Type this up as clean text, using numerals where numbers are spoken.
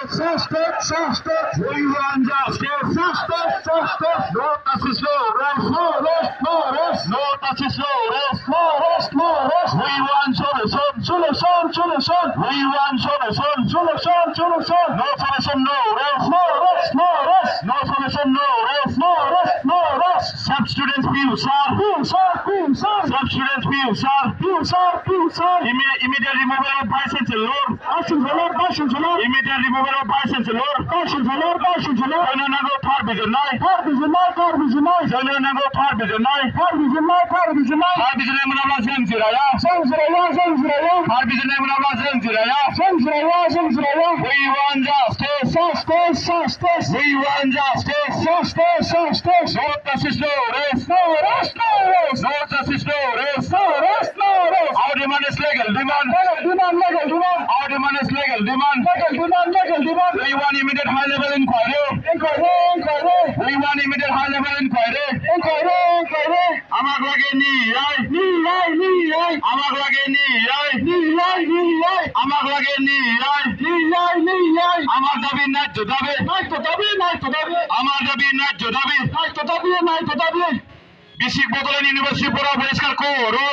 Justice, we want justice. Justice, no justice, no rest, no rest, no rest, no justice, no rest, no rest, no rest. We want solution. We want solution. No solution, no rest, no rest, no rest. No solution, no rest, no rest, no rest. Sub students, sub students, immediate removal of vice chancellor. Immediate removal of vice chancellor. Nago third vision nai. Nago third vision nai. Third vision nai manabla zeng ziraya. Third vision nai manabla zeng ziraya. We want justice. We want justice. No justice, no rest. No justice, no rest. Our demand is legal demand. Our demand is legal demand. We want immediate high-level inquiry. We want immediate high-level inquiry. Amak lage niyai. Amak lage niyai. Amak lage niyai. Amar dabi ন্যায্য দাবি। আমার দাবি ন্যায্য দাবি। BSCIC বদলেন university পড়া বহিষ্কার করুন।